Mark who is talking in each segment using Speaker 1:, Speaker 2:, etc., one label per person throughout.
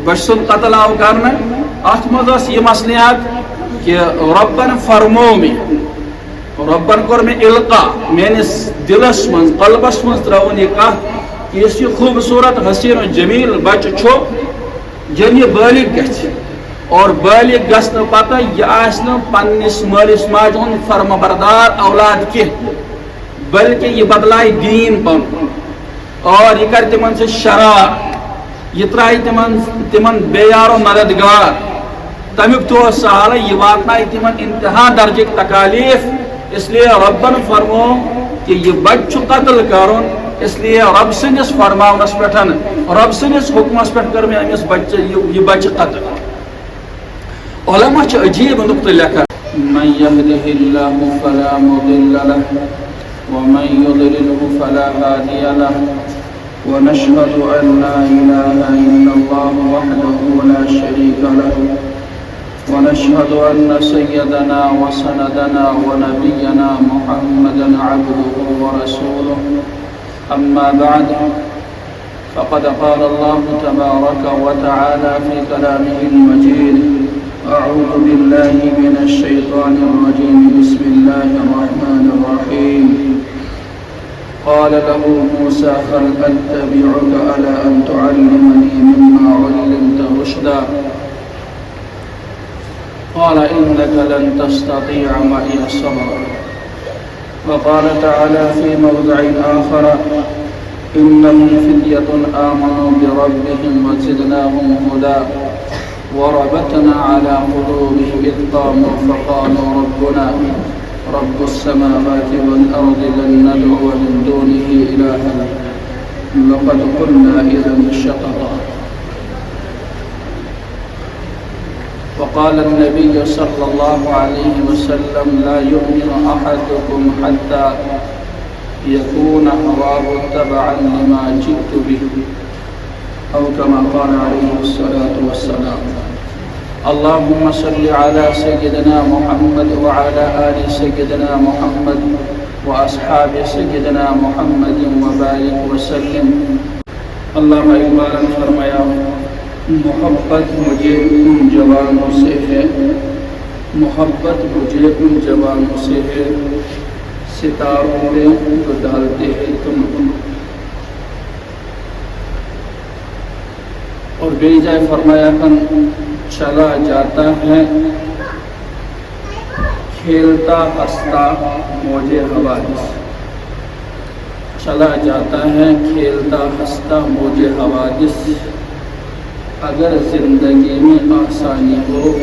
Speaker 1: بچ سن قتل آو کرنا ات مز یہ مسلیات کہ ربن فرمو میں ربن کور میں القا میانس دلس من قلبس من ترون یہ کت کہ اس یہ خوبصورت حسین و جمیل بچہ چھو جب یہ بالغ گھ اور بالغ گھن پتہ یہ پنس مالس ماجہ ہند فرما بردار اولاد کی بلکہ یہ بدلائے دین پن اور یہ کر تمن سے شرار یہ ترائی تمن بے یار و مددگار تمیک تو سہل یہ واتنائے تمن انتہا درجک تکالیف اس لیے ربن فرمو کہ یہ بچہ قتل کرن اس لیے رب سنس فرماونس پہ رب سنس حکمس پہ کر میں امس بچہ یہ بچہ قتل علماء چھ عجیب نقطہ لکھا من يهده الله فلا مضل له ومن يضلله فلا هادي له ونشهد أن لا إله إلا الله وحده لا شريك له ونشهد أن سيدنا وسندنا ونبينا محمدا عبده ورسوله أما بعد فقد قال الله تبارك وتعالى في كلامه المجيد أعوذ بالله من الشيطان الرجيم بسم الله الرحمن الرحيم قال له موسى هل أتبعك على أن تعلمني مما علمت رشدا قال إنك لن تستطيع معي صبرا وقال تعالى في موضع آخر إنهم فتية آمنوا بربهم وزدناهم هدى وربطنا على قلوبهم إذ قاموا فقالوا ربنا رب السماوات والأرض لن ندعو من دونه إلها لقد قلنا إذا شططا وقال النبي صلى الله عليه وسلم لا يؤمن أحدكم حتى يكون هواه تبعا لما جئت به أو كما قال عليه الصلاة والسلام اللهم صل على سيدنا محمد وعلى آل سيدنا محمد وأصحاب سيدنا محمد وبارك وسلم اللهم اقبالا فرمایا محبت مجھے ان جوانوں سے ہے محبت مجھے ان جوانوں سے ہے ستاروں میں جو ڈالتے ہیں تم اور بے جائے فرمایا کن چلا جاتا ہے کھیلتا ہنستا موج حوادث چلا جاتا ہے کھیلتا ہنستا موج حوادث اگر زندگی میں آسانی ہو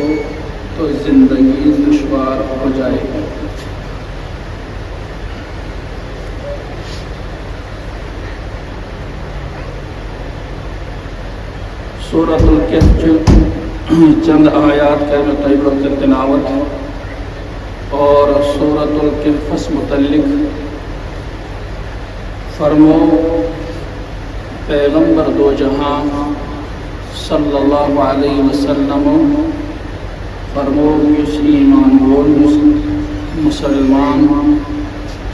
Speaker 1: تو زندگی دشوار ہو جائے گی سورۃ الکہف چند آیات کا میں طیب تلاوت اور سورۃ الکہف متعلق فرمو پیغمبر دو جہاں صلی اللہ علیہ وسلم فرمو اس ایمان بول مسلمان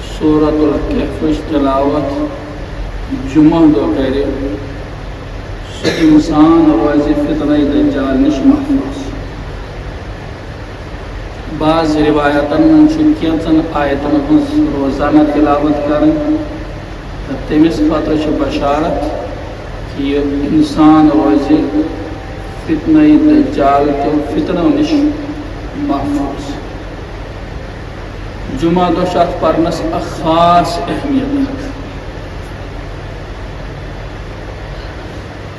Speaker 1: سورۃ الکہف تلاوت جمعہ دو کرے انسان روزی فتنہ دجال نش محفوظ بعض روایتن من کینچن آیتن ہز روزانہ تلاوت کریں تمس خاطر بشارت کہ یہ انسان روزی فتنہ دجال کے فتنہ نش محفوظ جمعہ دو شاط پرنس خاص اہمیت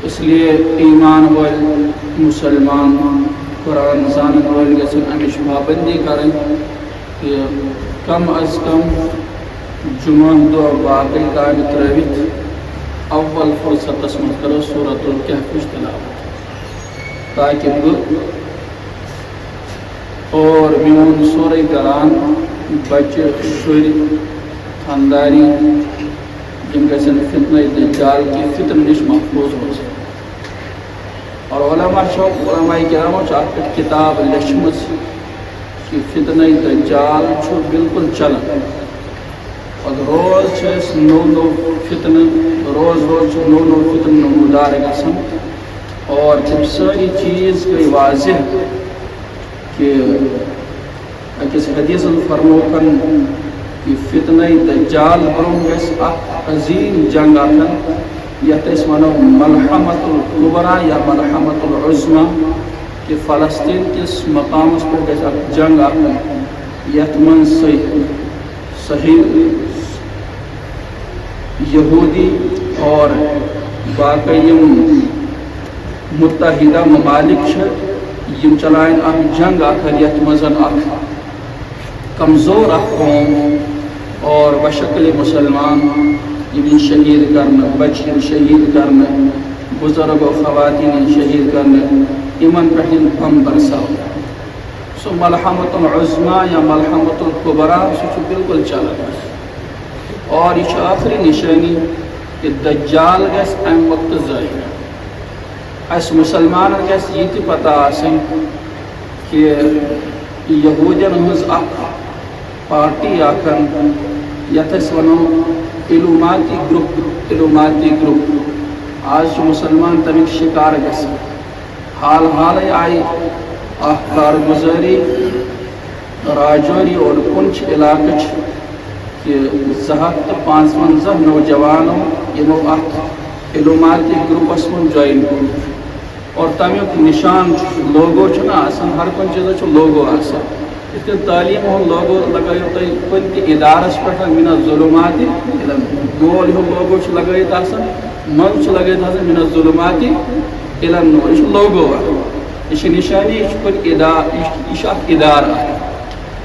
Speaker 1: اس لیے ایمان وال مسلمان قرآن زان وال گژھن امچ پابندی کریں کہ کم از کم جمعہ دو باقی کام ترٲوِتھ اول فرصتس من کرو سورۃ الکہف تلاوت تاکہ بہٕ اور میون سورے گران بچہ شُرۍ خانداری یم گژھن فتنہ دجال کی فتن نش محفوظ روزن اور علماء کرامو ات کتاب لچھمژ کہ فتنہ دجال بالکل چلان اور روز نو فتنہ روز نو فتنہ نمودار گژھان اور تم ساری چیز گئی واضح کہ اکس حدیث فرموکن کہ فتنہ دجال برون گیس عظیم جنگ آتن یت اس ونو ملحمت الکبریٰ یا ملحمت العظمیٰ کہ فلسطین کس مقامس پر گیس جنگ آتن یت من صحیح یہودی اور باقی متحدہ ممالک یم چلائن اخ جنگ آخر یت مزن اخ کمزور اخ قوم اور بشکل مسلمان یم شہید کرنا بچین شہید کرنا بزرگ و خواتین شہید کرنا یمن پہ ہم برساو سو ملحمت العظمیٰ یا ملحمت الکبریٰ سو بالکل چلان اور یہ آخری نشانی کہ دجال گیس ام وقت ظاہر اس مسلمان گیس یہ تہ پتہ آسن کہ یہودین ہز اخ پارٹی آکن یت اس ونو علوماتی گروپ آج مسلمان تمیک شکار گیس حال آئی اخ کارگزاری راجوری اور پنچ علاقہ کہ 755 نوجوانوں یمو اخ علوماتی گروپس من جوائن کور اور تمیک نشان لوگو چھنا آسان ہر کن چیز لوگو آسان اس کے تعلیم ہو لوگو لگائیو تھی کن کی ادارس پر من الظلمات گول ہو لوگو چھ لگائیت آسان من چھ لگائیت آسان من الظلمات الى النور اس لوگو اس نشانی اس کن ادار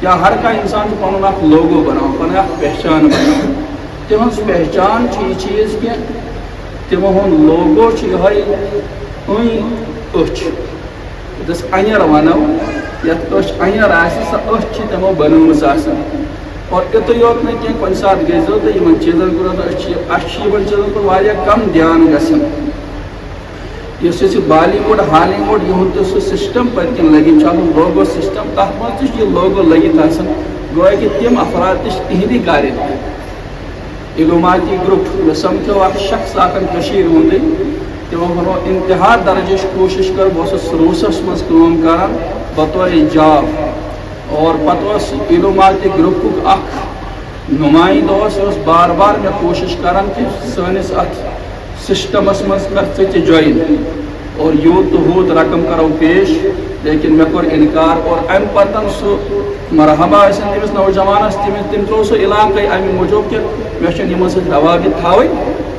Speaker 1: یا ہر کا انسان کو پنن اخ لوگو بناو پنن اخ پہچان بناو تمہن پہچان چھ چیز کہ تمہن لوگو چھ ہائی اچھ دس انیر ونو یت اچھ انیر آسی سا اچھ چھ تمو بنومس آسان اور اتو یوت نہیں کہ کن ساتھ گئیزو تو یمن چیزن کرو تو اچھی یمن چیزن پر وایا کم دھیان گسن یہ بالی ووڈ ہالی ووڈ یہ سسٹم پتکن لگن چاہو لوگو سسٹم تک مز یہ لوگو لگت آسان گویا کہ تم افراد تہندی کار علوماتی گروپ سمکھو اخ شخص آکن کشیر ہندے تمو بنو انتہا درجش کوشش کر بہس روسس مز کام کران بطور جاب اور پتہ علوماتی گروپ اخ نمائندہ بار بار میں کوشش کران کہ سانس ات سسٹمس مز کر جوائن اور یوت تو ہوت رقم کرو پیش لیکن میں کور انکار اور ام پتن سو مرحبا آسن تمس نوجوانس تم ترو سو علاقے ام موجود کہ مے چھ یمن سۭتۍ روابط تھاوٕنۍ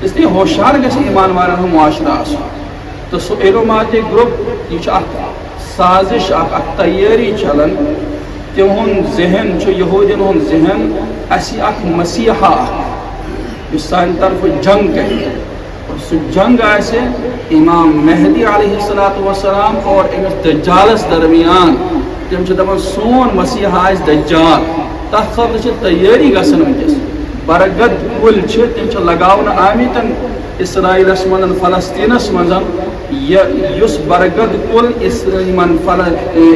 Speaker 1: اس لیے ہوشیار گژھِ ایمان والن ہُنٛد معاشرٕ آسُن تہٕ سُہ علوماتی گروپ یہ اکھ سازش اکھ تیٲری چلان تِہُنٛد ذہن چھُ یہوٗدین ہُنٛد ذہن اَسہِ اکھ مسیحا اس سان طرف جنگ کرے اور سو جنگ آسے امام مہدی علیہ السلام اور امس دجالس درمیان تم دپان سون مسیح آس دجال تر خاطر تیاری گھن ونکس برگد کل تم لگاون آمتن اسرائیلس من فلسطینس من اس برگد کل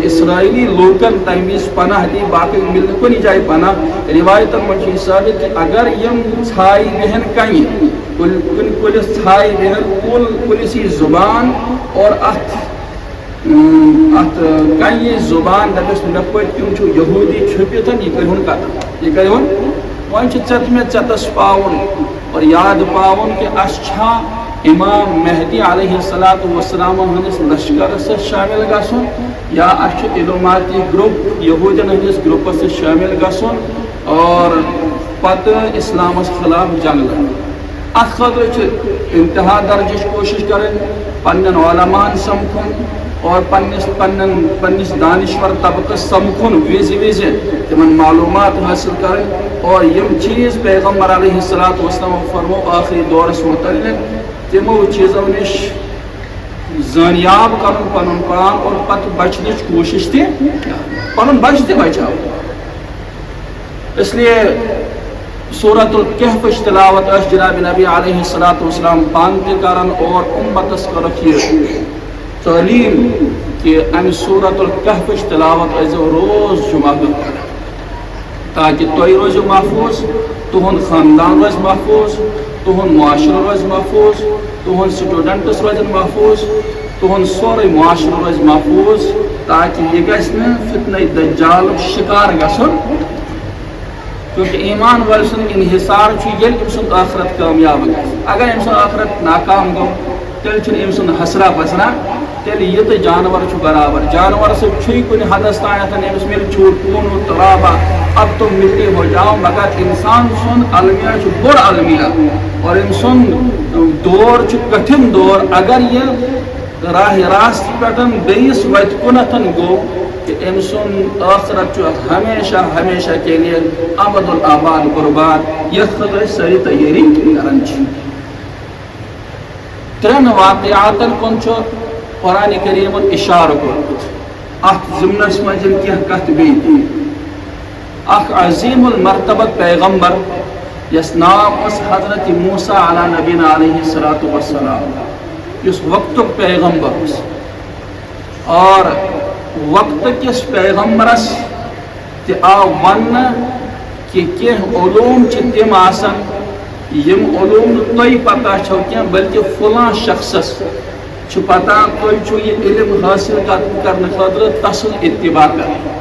Speaker 1: اسرائیلی لوکن تمیز پناہ دی باقی مل کن جائے پناہ روایتن من ثابت کہ اگر یم ژھائی بہن کن کلس ژھائی بہن کل کلسی زبان اور ات کن زبان دپس مے پہ تم یہودی چھپتن یہ کرہن قتل یہ کرہن وۄنۍ چھُ ژےٚ مےٚ ژےٚ پاوُن اور یاد پاوُن کہ اس چھا امام مہدی علیہ السلام ہندس لشکرس شامل گھن یا اس علوماتی گروپ یہودین ہندس گروپس شامل گھن اور پتہ اسلامس خلاف جنگ لڑ ات خاطر انتہا درجش کوشش کریں پنن علمان سمکھن اور پنس دانشور طبقہ سمکھن وز تمن معلومات حاصل کریں اور یم چیز پیغمبر علیہ السلام فرمو آخری دورس متعلق تمو چیزوں نش زانیاب کرن پنن پان اور پتہ بچنچ کوشش تہ پنن بچ تہ بچاو اس لیے سورۃ الکہف تلاوت اس جناب نبی علیہ السلام پان تہ کرن اور امتس کرک یہ تعلیم کہ ام سورۃ الکہف تلاوت از روز جمعہ تاکہ تھی روزو محفوظ تہد خاندان روز محفوظ تہن معاشرہ روز محفوظ، تہن سٹوڈنٹس روزن محفوظ، تہن سورے معاشرہ روز محفوظ، تاکہ یہ گژھِ نہٕ فتنہ دجال شکار گژھُن، کیونکہ ایمان وول سن انحصار ییٚلہِ أمۍ سُنٛد آخرت کامیاب گژھِ۔ اگر أمۍ سُنٛد آخرت ناکام گوٚو تیٚلہِ چھُنہٕ أمۍ سُنٛد حسرا بسرا، تیٚلہِ یہِ تہٕ جانور چھُ برابر، جانور سۭتۍ چھُے کُنہِ حدس تانٮ۪تھ أمِس مِلہِ چھوٹ کوٗنوٗ ترابا اب تم مٹی ہو جاؤ، مگر انسان سُنٛد المیہ چھُ بوٚڑ المیہ، اور أمۍ سُنٛد دور چھُ کٹھن دور۔ اگر یہِ راہ راست پٮ۪ٹھ بیٚیِس وتہِ کُنتھ گوٚو کہ أمۍ سُنٛد ٲخرت چھُ ہمیشہ ہمیشہ کے لیے ابد الآباد برباد، یتھ خٲطرٕ أسۍ سٲری تیٲری کران چھِ۔ ترٛٮ۪ن واقعاتن کُن چھُ قرآن کریٖمن اِشارٕ کوٚرمُت۔ اتھ ضمنس منٛز یِم کینٛہہ کتھ بیٚیہِ تہِ۔ اکھ عظیٖم المرتبت پیغمبر یس ناو اوس حضرت موسیٰ علیٰ نبینا علیہ الصلوۃ والسلام، یُس وقتُک پیغمبر اوس، اور وقت کس پیغمبرس تہِ آو وننہٕ کہ کینٛہہ علوم چھِ تِم آسان یم علوم نہٕ تۄہہِ پتہ چھو کینٛہہ بلکہ فلاں شخصس چھُ پتہ، تُہۍ چھُو یہِ علم حٲصل کرنہٕ خٲطرٕ تسُنٛد اتباع کران۔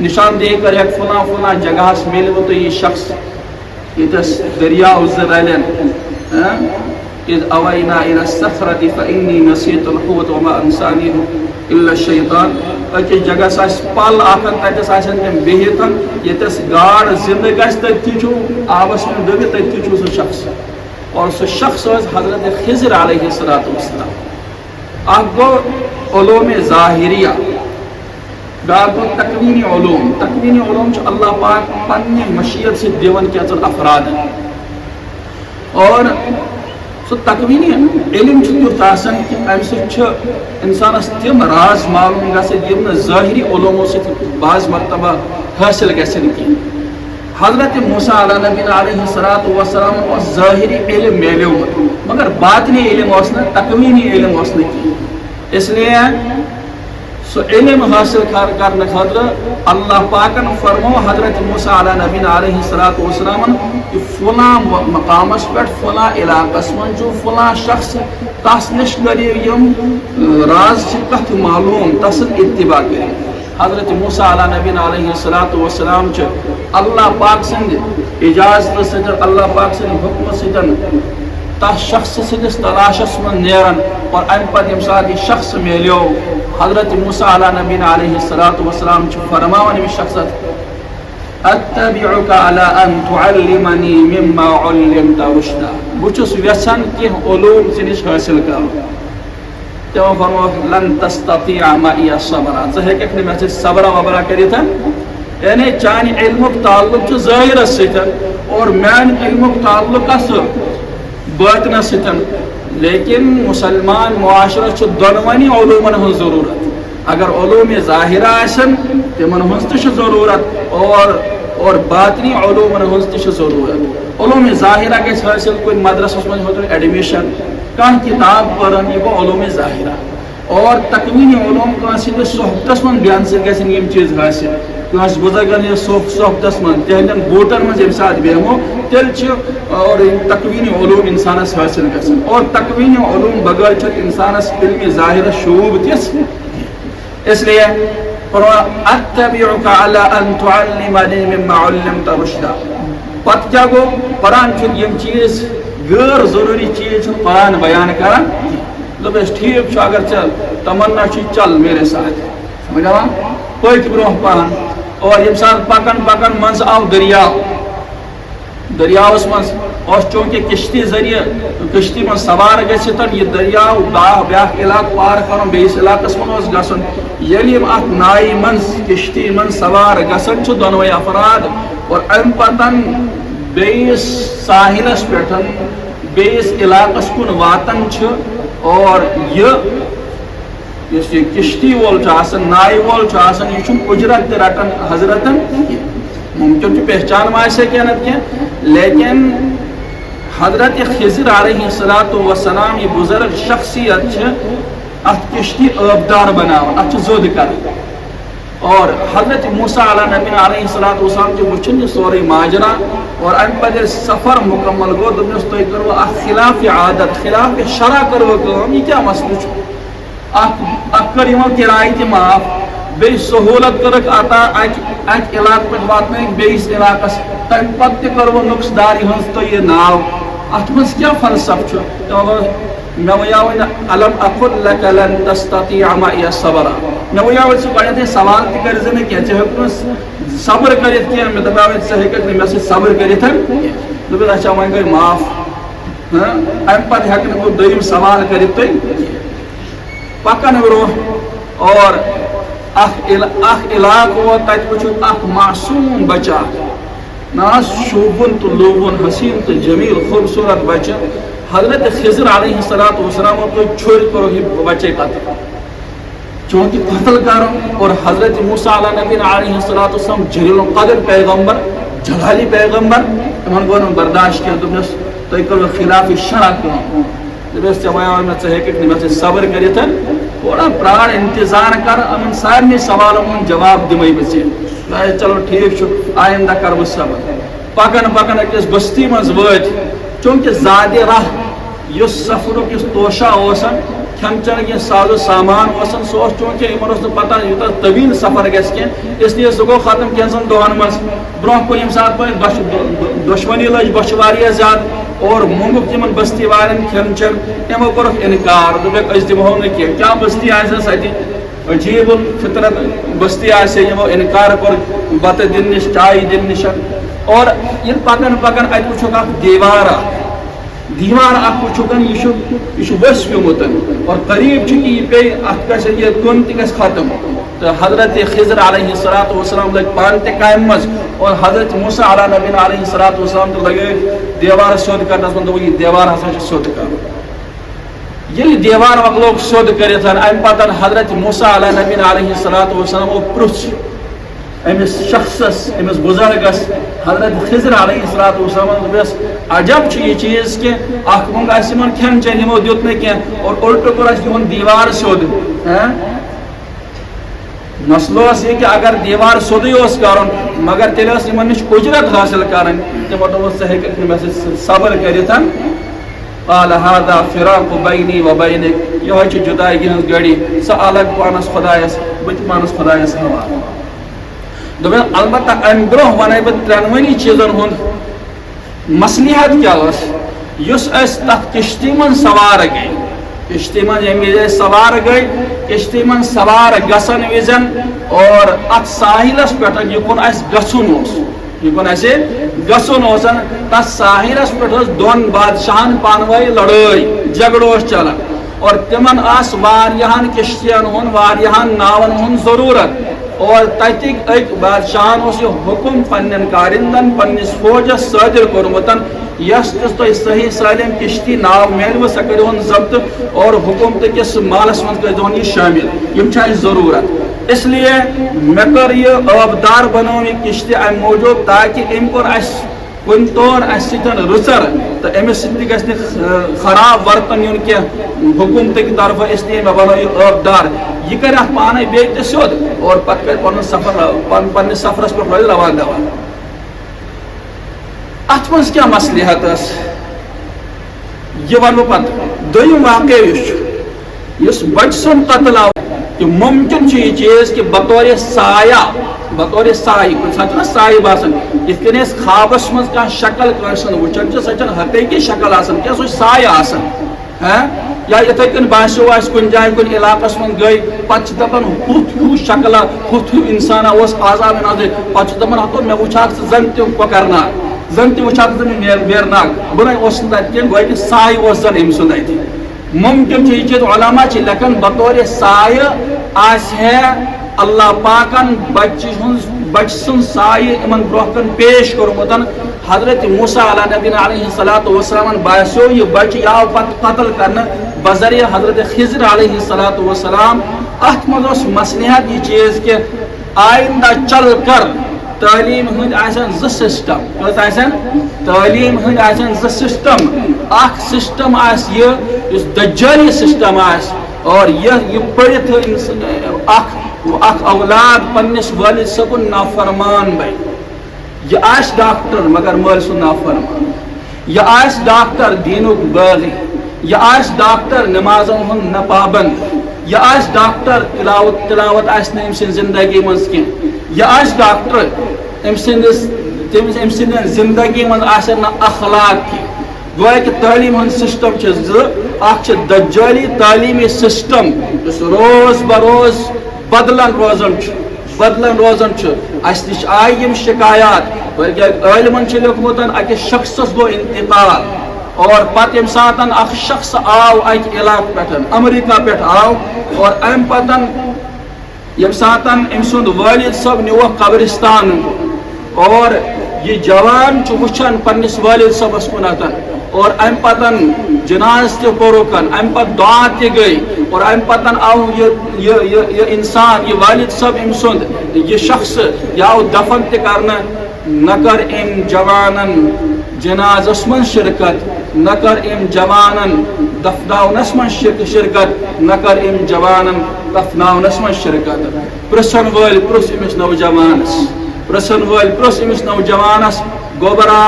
Speaker 1: نشاندہی کریکھ فلاں فلاں جگہس ملوٕ تۄہہِ یہِ شخص ییٚتٮ۪س دٔریاو زٕ رلن، اذ اوینا الى الصخرة فإنی نسیت الحوت وما انسانیہ الا الشیطان۔ أکِس جگہس آسہِ پل اکھ، تتٮ۪س آسن تِم بِہِتھ، ییٚتٮ۪س گاڈ زندٕ گژھِ تٔتھی چھُ آبس منٛز ڈُبِتھ، تٔتھی چھُ سُہ شخص، اور سُہ شخص اوس حضرت خضر علیہ الصلوۃ والسلام۔ اکھ گوٚو علوم ظاہریہ، بیٛاکھ گوٚو تکوینی علوم۔ تکوینی علوم چھُ اللہ پاک پننہِ مشیت سۭتۍ دِوان کینٛژن افرادن، اور سُہ تکوینی علم چھُ تیُتھ آسان کہ امہِ سۭتۍ چھُ انسانس تِم راز معلوم گژھان یِم نہٕ ظٲہری علومو سۭتۍ بعض مرتبہ حٲصل گژھن کینٛہہ۔ حضرت موسیٰ علیٰ نبینا علیہ الصلوۃ والسلام اوس ظٲہری علم میلیومُت، مگر باطنی علم اوس نہٕ، تکوینی علم اوس نہٕ کینٛہہ۔ اس لیے سُہ علم حٲصل کرنہٕ خٲطرٕ اللہ پاکن فرمو حضرت موسیٰ علیٰ نبینا علیہ الصلوۃ والسلامن کہ فلاں مقامس پٮ۪ٹھ فلاں علاقس منٛز چھُ فلاں شخص، تس نِش کٔرِو یِم راز چھِ کتھ معلوم، تسُنٛد اتباع کٔرِو۔ حضرت موسیٰ علیٰ نبینا علیہ الصلوۃ والسلام چھِ اللہ پاک سٕنٛدِ اجازتہٕ سۭتۍ، اللہ پاک سٕنٛدِ حُکمہٕ سۭتۍ تس شخص سٕنٛدِس تلاشس منٛز نیران، اور امہِ پتہٕ ییٚمہِ ساتہٕ یہِ شخص میلیو، حضرت موسیٰ علیٰ نبینا علیہ الصلوۃ والسلام چھُ فرماوان أمِس شخصس اتبعک علی ان تعلمنی مما علمت رشدا، بہٕ چھُس یژھان کینٛہہ علوم ژےٚ نِش حٲصل کرُن۔ تِمو فرمووُکھ لن تستطیع معی صبرا، ژٕ ہیٚککھ نہٕ مےٚ سۭتۍ صبرا وبرا کٔرِتھ، یعنی چانہِ علمُک تعلق چھُ ظٲہرس سۭتۍ اور میانہِ علمُک تعلق کس باطنس سۭتۍ، لیکن مسلمان معاشرس چھُ دۄنوٕنی علومن ہٕنٛز ضروٗرت۔ اگر علوم ظاہرہ آسن تمن ہٕنٛز تہِ چھِ ضروٗرت، اور باطنی علومن ہٕنٛز تہِ چھِ ضروٗرت۔ علوم ظاہرہ گژھِ حٲصل کُنہِ مدرسس منٛز ہیوٚتُن ایڈمِشن، کانٛہہ کِتاب پرن، یہِ گوٚو علوم ظاہرہ، اور تکوینی علوم کٲنٛسہِ ہٕنٛدِس صحبتس منٛز بیٚہنہٕ سۭتۍ گژھن یِم چیٖز حٲصل۔ کٲنٛسہِ بُزرگن ہٕنٛدِس صحبتس منٛز، تِہنٛدٮ۪ن بوٗٹن منٛز ییٚمہِ ساتہٕ بیٚہمو تیٚلہِ چھِ اور تکوینی علوم انسانس حٲصل گژھان، اور تکوینی علوم بغٲر چھُنہٕ انسانس علمِ ظاہرس شوٗب تِژھ۔ اس لیے اتبعک علی ان تعلمنی مما علمت رشدا۔ پتہٕ کیٛاہ گوٚو؟ قرآن چھُنہٕ یِم چیٖز غٲر ضروٗری چیٖز چھُنہٕ قرآن بیان کران کینٛہہ۔ دوٚپُس ٹھیٖک چھُ، اگر ژےٚ تمنا چھُے چل میرے ساتھ، سمجھ آوا؟ پٔکۍ برونٛہہ پہن، اور ییٚمہِ ساتہٕ پکان پکان منٛزٕ آو دٔریاو، دٔریاوس منٛز اوس چوٗنٛکہِ کِشتی ذٔریعہٕ کِشتی منٛز سوار گٔژھِتھ یہِ دٔریاو بیٛاکھ علاقہٕ پار کرُن، بیٚیِس علاقس منٛز اوس گژھُن۔ ییٚلہِ یِم اتھ نایہِ منٛز کِشتی منٛز سوار گژھان چھِ دۄنوے افراد، اور امہِ پتن بیٚیِس ساحلس پٮ۪ٹھ بیٚیِس علاقس کُن واتان چھِ، اور یُس یہِ کِشتی وول چھُ آسان، نایہِ وول چھُ آسان، یہِ چھُنہٕ اُجرت تہِ رٹان حضرتن کینٛہہ، ممکن چھُ پہچان ما آسہِ کینٛہہ نتہٕ کینٛہہ، لیکن حضرت خضر علیہ الصلوۃ والسلام یہ بزرگ شخصیت چھِ اتھ کشتی آبدار بناوان، اتھ چھِ زوٚد کران، اور حضرت موسیٰ علیہ نبی علیہ السلام کے وچن یہ سوری ماجرا اور ام پتہ سفر مکمل گو دمس تو کرو خلاف عادت خلاف شرع کرو کام یہ کیا مسئلہ چھو اک کر یمن کرایہ تہ معاف بی سہولت کرک عطا اک علاقہ پہ واتن بیس علاقہ تم پتہ کرو نقص داری ہنس تو یہ ناو ات مز کیا فلسفہ چھو میں ویاوین علم اقل لک لن تستطیع معی صبر میں ویاوین سے گۄڈنیتھے سوال تہ کر زِ کیا ژٕ ہیٚککھ صبر کٔرِتھ کینٛہہ مےٚ دپیاوے ژٕ ہیٚککھ نہٕ مےٚ سۭتۍ صبر کٔرِتھ دوٚپُن اچھا وۄنۍ گٔے معاف امہِ پتہٕ ہیٚکہٕ نہٕ بہٕ دوٚیِم سوال کٔرِتھ تۄہہِ پکان برونٛہہ اور اکھ علاقہٕ ووت تتہِ وٕچھُکھ اکھ معصوٗم بچہ نا شوبن تو لوبن حسین تو جمیل خوبصورت بچہ حضرت خضر علیہ السلام کو چھوڑ کرو ہی بچے قتل چونکہ قتل کرو اور حضرت موسیٰ علیہ نبی علیہ السلام جلیل القدر پیغمبر جلالی پیغمبر انہوں نے برداشت کیا دمس تو کرو خلاف شرع کو دمس چمایا میں چاہے کہ میں صبر کریت تھوڑا پرار انتظار کر ان سارے سوالوں کا جواب دمئی بچے چلو ٹھیک چھو آئندہ کرو صبر پکن پکن اکس بستی مز وت چونکہ زیادہ راہ اس سفرک اس توشہ اوسن کھن چن کی ساز و سامان اوسن سو چونکہ یمن اس پتہ یوتہ طویل سفر گژھِ کینٛہہ اس لیے سہ گو ختم کینٛژن دۄہن منٛز برونٛہہ کُن ییٚمہِ ساتہٕ پتہٕ دشمنی لٔج بۄچھِ واریاہ زیادٕ اور موٚنگُکھ تِمن بستی والٮ۪ن کھٮ۪ن چٮ۪ن تِمو کوٚرُکھ انکار دوٚپُکھ أسۍ دِمہو نہٕ کینٛہہ کیٛاہ بستی آسہِ ستہِ عجیب الفطرت بستی آسے یمو انکار کور بتہ دن نش چائے دن نش اور یہ پکن پکن ات وچھوک اکھ دیوار اکھ وچھوکن یہ ؤسۍ پیوٚمُت اور قریب چھ کہ یہ پے ات گژھِ یہ کُن تہِ گژھِ ختم تو حضرت خضر علیہ السلام لگ پان تہ کامہِ منٛز اور حضرت موسیٰ علیہ نبی علیہ السلام تہ لگے دیوار سیوٚد کرنس منٛز دوٚپُکھ یہ دیوار ہسا چھُ سیوٚد کرُن یل دیوار مکلوک سیوٚد کٔرِتھ امہِ پتہٕ حضرت موسیٰ علیہ نبی علیہ السلام پرُژھ امس شخصس امس بزرگس حضرت خضر علیہ السلام دوٚپس عجب چھ یہ چیز کہ اکھ مونگ آسہِ یمن کھٮ۪ن چٮ۪ن یمو دیُت نہٕ کینٛہہ اور الٹہٕ کوٚر اَسہِ یِہُنٛد دیوار سیوٚد مسلہٕ اوس یہِ کہ اگر دیوار سیوٚدُے اوس کرُن مگر تیٚلہِ ٲس یمن نِش اُجرت حٲصِل کرٕنۍ تِمو دوٚپُس ژٕ ہیٚککھ نہٕ مےٚ سۭتۍ صبر کٔرِتھ قال هذا فراق بینی و بینک یہ چھ جدائی ہنز گڑی سہ الگ پانس خدایس بت پانس خدایس حوالہ دوٚپُن البتہ امہ برونٛہہ ونے بہٕ ترٛٮ۪نوٕنی چیٖزن ہُنٛد مصلحت کیا اوس یُس أسۍ تتھ کشتی منٛز سوار گٔے کشتی منٛز ییٚمہِ وِزِ أسۍ سوار گٔے کشتی منٛز سوار گژھن وِزن اور اتھ ساحلس پٮ۪ٹھ یِکُن اسہِ گژھُن اوس یِکُن اسہِ گژھُن اوسن تس ساحلس پٮ۪ٹھ ٲس دۄن بادشاہن پانہٕ ؤنۍ لڑٲے جگڑٕ اوس چلان اور تمن آس واریاہن کشتین ہُنٛد واریاہن ناون ہُنٛد ضروٗرت اور تتِک أکۍ بادشاہن اوس یہِ حُکم پننٮ۪ن کارندن پننِس فوجس صٲدِر کوٚرمُت یس تہِ تۄہہِ صحیح سٲلِم کشتی ناو میلوٕ سۄ کٔرِہُن ضبطہٕ اور حُکم تہٕ کِس مالس منٛز کٔرۍزِہون یہِ شٲمِل یِم چھِ اسہِ ضروٗرت اس لیے مےٚ کٔر یہِ ٲبدار بنٲو یہِ کشتی امہِ موٗجوٗب تاکہِ أمۍ کوٚر اسہِ کُنہِ طور اسہِ سۭتۍ رٕژر تہٕ أمِس سۭتۍ تہِ گژھِ نہٕ خراب ورتن یُن کینٛہہ حکوٗمتٕکۍ طرفہٕ اس لیے مےٚ بنٲو یہِ ٲبدار یہ کر اتھ پانے بیٚیہِ تہِ سیوٚد اور پتہٕ کر پنُن سفر پننِس سفرس پٮ۪ٹھ روزِ روان دوا اتھ منٛز کیٛاہ مصلحت ٲس یہ ونہٕ بہٕ پتہٕ دوٚیِم واقعہٕ یُس چھُ یُس بچہِ سُنٛد قتل آو کہ ممکن چھُ یہ چیز کہ بطور سایہ کُنہِ ساتہٕ چھُنہ سایہِ باسان یِتھ کٔنۍ أسۍ خوابس منٛز کانٛہہ شکل کٲنٛسہِ ہٕنٛز وٕچھان چھِ سۄ چھنہٕ حقیٖقی شکل آسان کینٛہہ سۄ چھِ سایہِ آسان یا یِتھے کٔنۍ باسیو اسہِ کُنہِ جایہِ کُنہِ علاقس منٛز گٔے پتہٕ چھِ دپان ہُتھ ہیوٗ شکلا ہُتھ ہیوٗ انسانا اوس آزاد نظرِ پتہٕ چھِ دپان ہتو مےٚ وٕچھاکھ ژٕ زن تہِ کۄکرناگ زن تہِ وٕچھاکھ ژٕ مےٚ ویرناگ بہٕ نَے اوسُس نہٕ تتہِ کینٛہہ گوٚو کہِ سایہِ اوس زن أمۍ سُنٛد اتہِ ممکن چھُ یہ چیٖز علما چھِ لیکھان بطور سایہِ آسہِ ہے اللہ پاکن بچہِ سُنٛد سایہِ یِمن برونٛہہ کن پیش کوٚرمُت حضرت موسیٰ علیہ نبی علیہ السلام باسیو یہ بچہِ آو پتہٕ قتل کرنہٕ بذریعہ حضرت خضر علیہ السلام اتھ منٛز اوس مصلحت یہ چیز کہ آئندہ چل کر تعلیم ہند آسن زٕ سسٹم کٔژ آسن تعلیم ہند آسن زٕ سسٹم اکھ سسٹم آسہِ یہِ یُس دجٲلی سسٹم آسہِ اور یہ پٔرِتھ اکھ اخ اولاد پنس والد صبن نافرمان بھائی یہ آس ڈاکٹر مگر مول سن نافرمان یہ آس ڈاکٹر دینک باغی یہ آس ڈاکٹر نمازن ہند نپابند یہ آس ڈاکٹر تلاوت آس ام سن زندگی مز کی یہ آس ڈاکٹر ام سند زندگی مز آسن اخلاق کی گویا کہ تعلیم ہند سسٹم دجالی تعلیمی سسٹم اس روز بروز بدلن روزن اس نش آئی یم شکایات علمن لیکمت اکس شخصس گو انتقال اور پتہ یم سات اخ شخص آو اکہ علاقہ پہ امریکہ پہ آو اور ام پتن یم سات ام سند والد صاحب نیوک قبرستان اور یہ جوان وچھان پنس والد صاحبس کنتن اور ام پتن جناز تہ پورکن ام پتہ دعا تہ گئی اور ام پتن آو یہ انسان یہ والد صاحب ام سند یہ شخص یہ آو دفن تہ کرنا نہ کر ام جوانن جنازس من شرکت نہ کر ام جوانن دفناونس من شرکت نہ کر ام جوانن دفناونس من شرکت پرسن ول پرس امس نوجوانس پرسن ول پرس امس نوجوانس گوبرا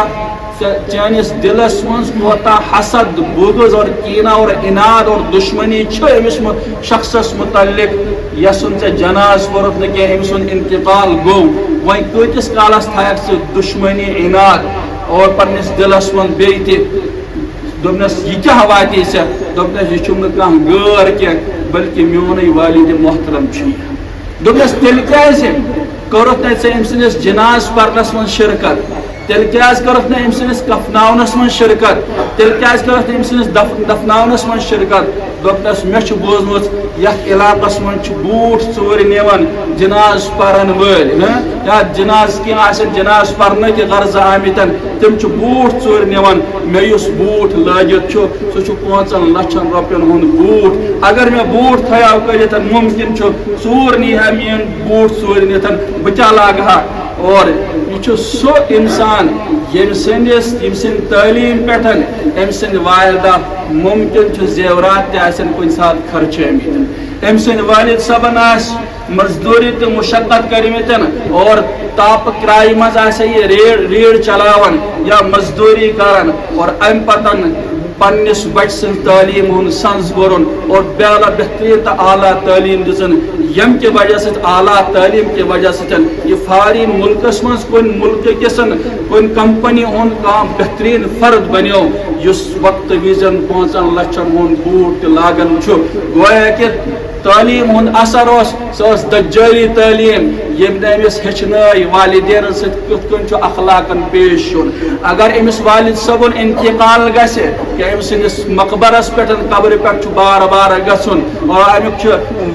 Speaker 1: چانس دلس من کوتا حسد بغض اور کینہ اور اناد اور دشمنی امس شخصس متعلق یسن ے جناز پورت نہ کی ام سن انتقال گو وہیں کتس کالس تھایک سے دشمنی اناد اور پنس دلس من بیت دپنس یہ کیا واتی سے دپنس یہ چھم کھانا غیر کی بلکہ میون والد محترم دپنس تیل کیازِ کرت نا ژے ام سندس جناز پرنس من شرکت تیل کیاز کرت نا ام سندس کفناونس من شرکت تیل کیاز کرت نا ام سندس دفناونس من شرکت دپنس مے چھ بوزمت یتھ علاقس من چھ بوٹ ژور نیوان جناز پرن ول یا جناز کی آسن جناز پرنے کے غرض آمتن تم چھ بوٹ ژور نیوان مے یس بوٹ لاگت چھ سہ چھ 5 لچھن رۄپین ہند بوٹ اگر مے بوٹ تھیاو کٔرِتھ ممکن چھ ژور نیہا میون بوٹ ژور نتن بہ کیا لاگہا اور یہ سو انسان یم سند تعلیم پہ ام سند والدہ ممکن زیورات تن کن سات خرچ ام سند والد صبن مزدوری تو مشقت کرمتن اور تاپ کرائی مز یہ ریڑ چلاون یا مزدوری کرن اور ام پتن پنس بچ سن تعلیم ہند سنز برن اور بیالہ بہترین تو اعلیٰ تعلیم دن یم کی وجہ سے اعلیٰ تعلیم کی وجہ سے یہ فارین ملکس مز کن ملک کسن کن کمپنی ہند بہترین فرد بنو اس وقت وزن 5 لچھن ہند بوٹ لاگن گویا کہ تعلیم ہند اثر سہ دجالی تعلیم یم امس ہچنائی والدین ست کت کن اخلاقن پیش یون اگر امس والد صبن انتقال گھے کہ ام سندس مقبرس پہ قبر پہ بار بار گھن اور امیک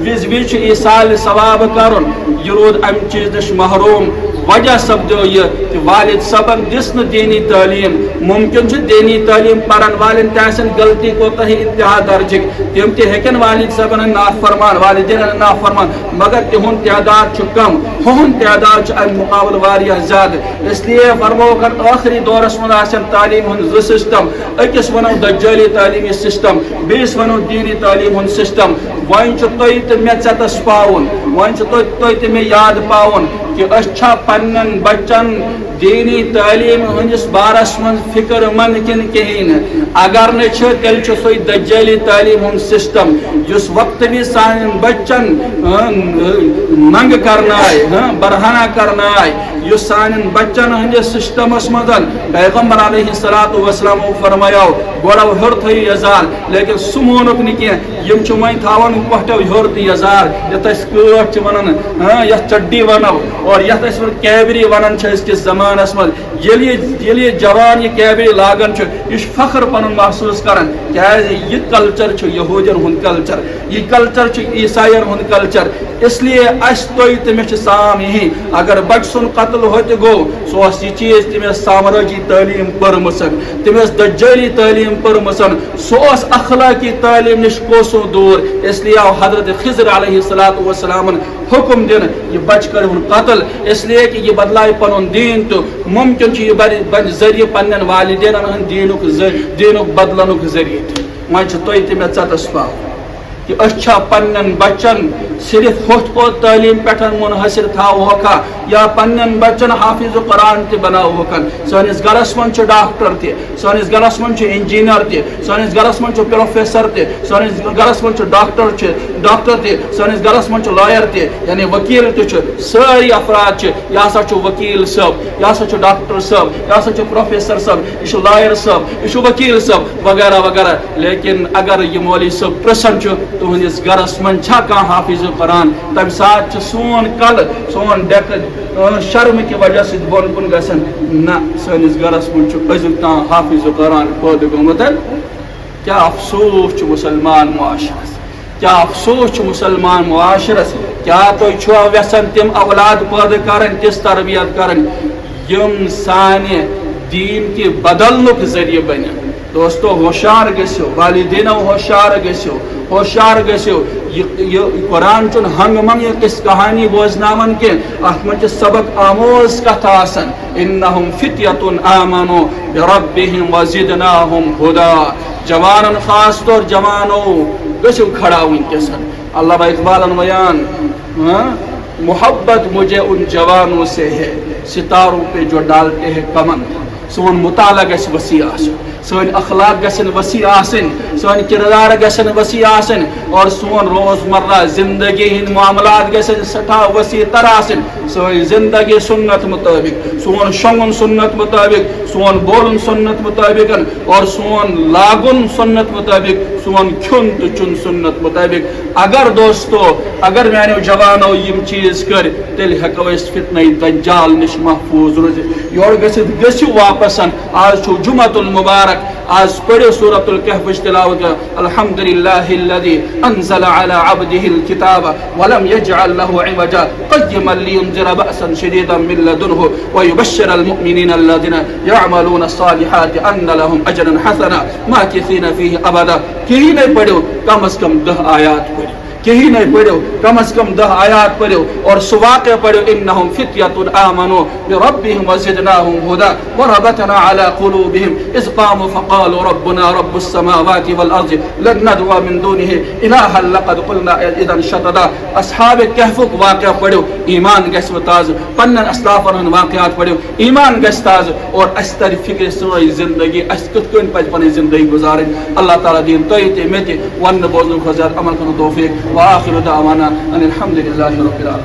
Speaker 1: وز وز ایصال ثواب کرن یہ رود ام چیز نش محروم وجہ سپدو یہ کہ والد صبن دس نا دینی تعلیم ممکن دینی تعلیم پرن والن تہن غلطی کوتہ انتہا درجک تم تہ والد صبن نافرمان والدین نافرمان مگر تہند تعداد کم ہند تعداد ام مقابل واریاہ زیادہ اس لیے فرمو کر آخری دورس من تعلیم ہند ز سسٹم اکس ونو دجالی تعلیمی سسٹم بیس ونو دینی تعلیم ہند سسٹم وین تھی تو مے ٹھس پاؤن وین تھی تو مے یاد پاؤن کہ اچھا پنن بچن دینی تعلیم ہندس بارس من فکر مند کن کہین اگر نہ تیل سو دجالی تعلیم ہند سسٹم اس وقت بھی سان بچن منگ کرنا برہنہ کرنا اس سان بچن ہندس سسٹمس مز پیغمبر علیہ الصلوۃ والسلام فرمایو گوڑو ہر تھی یزار لیکن سہ مونک نہ کی یم وی تھاون پٹو ہر تو یزار یت کٹ ونان یت چڈی ونو اور یت کیبری ونان کس زمانس مز یل جوان یہ کیبری لاگان یہ فخر پن محسوس کران یہ کلچر یہودین ہند کلچر یہ کلچر عیسائین ہند کلچر اس لیے اس تھی تو مے سام یہ اگر بچ سن قتل ہوت گو سو یہ چیز تمس سامراجی تعلیم پرمسن تمس دجالی تعلیم پرمسن سو اخلاقی تعلیم نش کوسو دور اس لیے آو حضرت خضر علیہ الصلوۃ والسلام حکم دن یہ بچ کر قتل اس لیے کہ یہ بدلائے پن دین تو ممکن یہ بن ذریعہ پن والدین دینک بدلنک ذریعہ وی تھی مے ٹھس پاؤ کہ اچھا پنن بچن صرف ہوت پوت تعلیم پٹھن منحصر تھاوکا یا پنن بچن حافظ قرآن تہ بناوکن سانس گرس من ڈاکٹر تہ سانس گرس من انجینئر تہ سانس گرس من پروفیسر تہ سانس گرس من ڈاکٹر تہ سانس گرس من لائر تہ یعنی وکیل تہ ساری افراد یہ ہسا وکیل صاحب یہ ہسا ڈاکٹر صاحب یہ ہسا پروفیسر صاحب یہ لائر صاحب یہ وکیل صاحب وغیرہ وغیرہ لیکن اگر یہ مولوی صاحب پرسن تہندس گرس من کھانا حافظ قرآن تمہ سات سون کل سون ڈیک شرم کی وجہ سے بن کن گھن نا سنس گرس من ازیک تان حافظ قرآن پید گومت کیا افسوس مسلمان معاشرس کیا افسوس مسلمان معاشرس کیا تھی چھوا یژھان تم اولاد پید کرن تس تربیت کرن یم سانہ دین کی بدلنک ذریعہ بنن دوستو ہوشیار گژھو والدینو ہوشیار گژھو یہ قرآن چن ہنگ منگ کس کہانی بوزناون کی ات من سبق آموز کتھ آسن انہم فتیۃ آمنوا بربہم وزدناہم ہدا جوانن خاص طور جوانو گژھو کھڑا ونکس علامہ اقبالن بیان محبت مجھے ان جوانوں سے ہے ستاروں پہ جو ڈالتے ہیں کمن سون مطالعہ گژھِ وسیع آسن سن اخلاق گژھن وسیع آسن سن کردار گژھن وسیع آسن اور سون روزمرہ زندگی ہند معاملات گژھن سٹھا وسیع تر آسن سن زندگی سنت مطابق سون شونگن سنت مطابق سون بولن سنت مطابق اور سون لاگن سنت مطابق سون کھن تو چن سنت مطابق اگر دوستو اگر میانو جوانو یم چیز کر تیل ہیکو اس فتنہ دجال نش محفوظ روزت یور گژھت گژھو واپس آج چھو جمعۃ المبارک آج پڑھو سورۃ الکہف تلاوت الحمدللہ الذی انزل علی عبده الكتاب ولم يجعل له عوجا قیما لینذر بأسا شدیدا من لدنه ويبشر المؤمنین الذین یعملون الصالحات ان لهم اجرا حسنا ماکثین فیہ ابدا کہیں نہیں پڑھو کم از کم 10 آیات پڑھو کہیں نہیں پڑھو کم از کم 10 آیات پڑھو اور سو واقعہ پڑھو انہم فتیۃ آمنوا بربہم وزدناہم ہدا وربطنا علی قلوبہم اذ قاموا فقالوا ربنا رب السماوات والارض لن ندعو من دونه الہا لقد قلنا اذا شططا اصحاب کہف واقعہ پڑھو ایمان گژھِ تاز پنن اسلافن واقعات پڑھو ایمان گژھِ تاز اور اس تر فکر سوئی زندگی اس کت کن پز پنن زندگی گزارن اللہ تعالی دین تہ تہ مے تہ ون بوزن خزیات عمل کرن توفیق وآخر دعوانا ان الحمد لله رب العالمين.